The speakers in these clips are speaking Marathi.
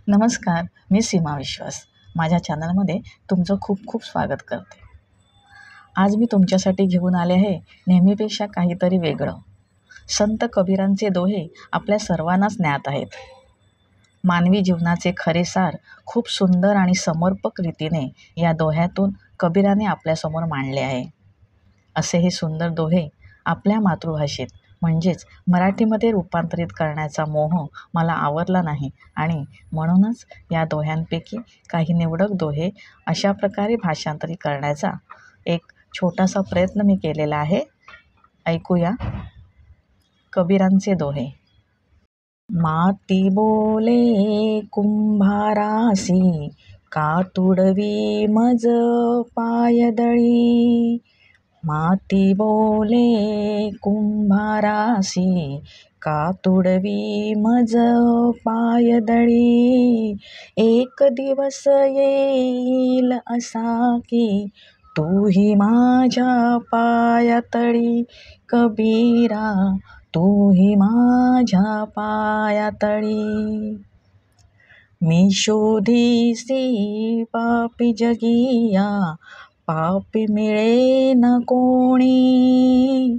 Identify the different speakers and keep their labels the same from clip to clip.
Speaker 1: नमस्कार, मी सीमा विश्वास. माझ्या चॅनलमध्ये तुमचं खूप खूप स्वागत करते. आज मी तुमच्यासाठी घेऊन आले आहे नेहमीपेक्षा काहीतरी वेगळं. संत कबीरांचे दोहे आपल्या सर्वांनाच ज्ञात आहेत. मानवी जीवनाचे खरे सार खूप सुंदर आणि समर्पक रीतीने या दोह्यातून कबीराने आपल्यासमोर मांडले आहे. असे हे सुंदर दोहे आपल्या मातृभाषेत म्हणजेच मराठीमध्ये रूपांतरित करण्याचा मोह मला आवरला नाही आणि म्हणूनच या दोह्यांपैकी काही निवडक दोहे अशा प्रकारे भाषांतरित करण्याचा एक छोटासा प्रयत्न मी केलेला आहे. ऐकूया कबीरांचे दोहे. माती बोले कुंभारासी, का तुडवी मज पायदळी. माती बोले कुंभारासी, का तुडवी मज पायदळी. एक दिवस येईल असा की, तूही माझ्या पायातळी. कबीरा, तूही माझ्या पायातळी. मी शोधीसी पापी जगिया, पापी मिळे न कोणी.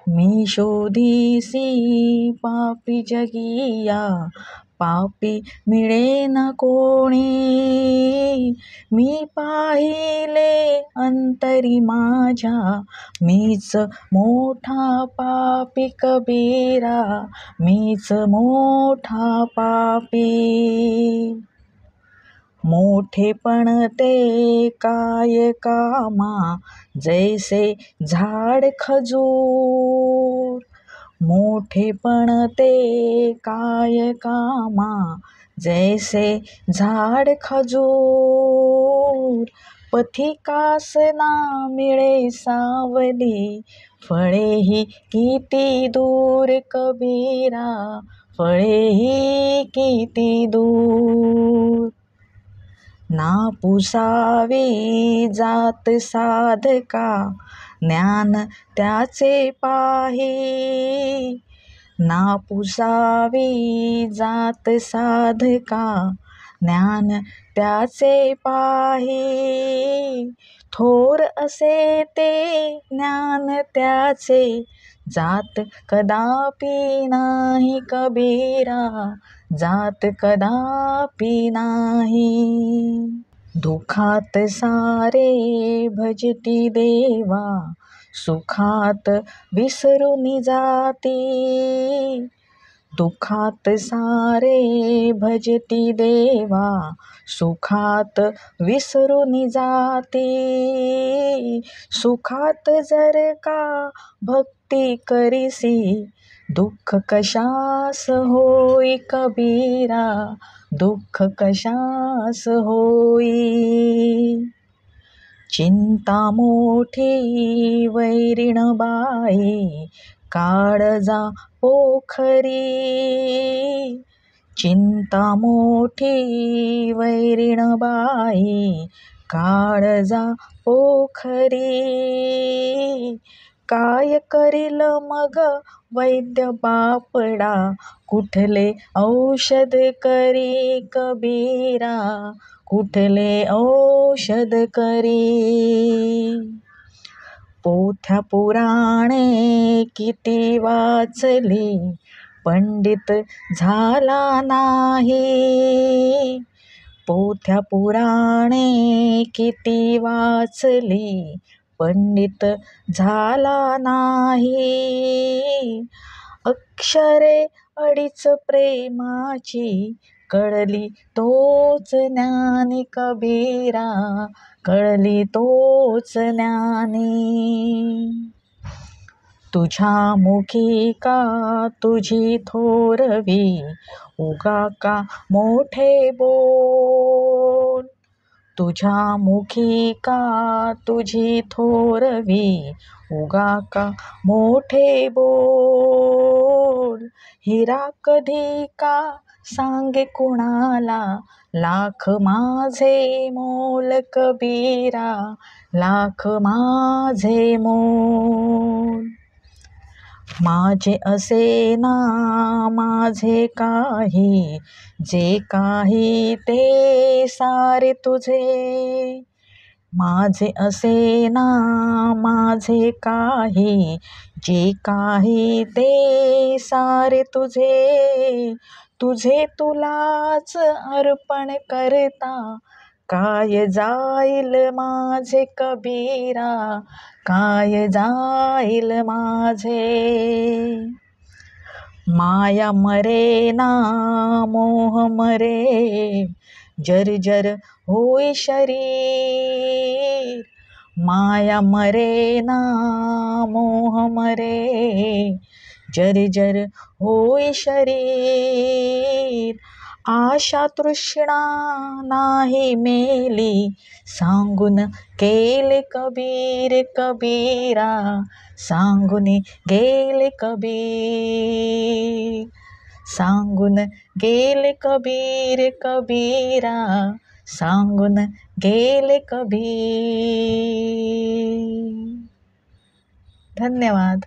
Speaker 1: मी शोधीसी पापी जगिया, पापी मिळे न कोणी. मी पाहिले अंतरी माझ्या, मीच मोठा पापी. कबीरा, मीच मोठा पापी. मोठेपण ते काय कामा, जैसे झाड खजूर. मोठेपण ते काय कामा, जैसे झाड खजूर. पथिकास ना मिळे सावली, फळेही किती दूर. कबीरा, फळेही किती दूर. ना पुसावी जात साधका, ज्ञान त्याचे पाही. ना पुसावी जात साधका, ज्ञान त्याचे पाही. थोर असे ते ज्ञान त्याचे, जात कदापि नाही. कबीरा, जात कदापि नाही. दुःखात सारे भजती देवा, सुखात विसरून जाती. दुःखात सारे भजती देवा, सुखात विसरून जाती. सुखात जर का भक्ती करीसी, दुःख कशास होई. कबीरा, दुःख कशास होई. चिंता मोठी वैरीण बाई, काळजा पोखरी. चिंता मोठी वैरीण बाई, काळजा पोखरी. काय करील मग वैद्य बापडा, कुठले औषध करी. कबीरा, कुठले औषध करी. पोथ्या पुराणे किती वाचली, पंडित झाला नाही. पोथ्या पुराणे किती वाचली, पंडित झाला नाही. अक्षरे अडीच प्रेमाची, कळली तोच ज्ञानी. कबीरा, कळली तोच ज्ञानी. तुझ्या मुखी का तुझी थोरवी, उगा का मोठे बोल. तुझ्या मुखी का तुझी थोरवी, उगा का मोठे बोल. हिरा कधी का सांगे कुणाला, लाख माझे मोल. कबीरा, लाख माझे मोल. माझे असे ना माझे काही, जे काही ते सारे तुझे. माझे असे ना माझे काही, जे काही ते सारे तुझे. तुझे तुलाच अर्पण करता, काय जाईल माझे कबीरा, काय जाईल माझे. माया मरे ना मोह मरे, जर्जर होई शरीर. माया मरे ना मोह मरे, जर्जर होई शरीर. आशा तृष्णा नाही मेली, सांगून केले कबीर कबीरा, सांगून गेले कबीर. सांगून गेले कबीर कबीरा, सांगून गेले कबीर. धन्यवाद.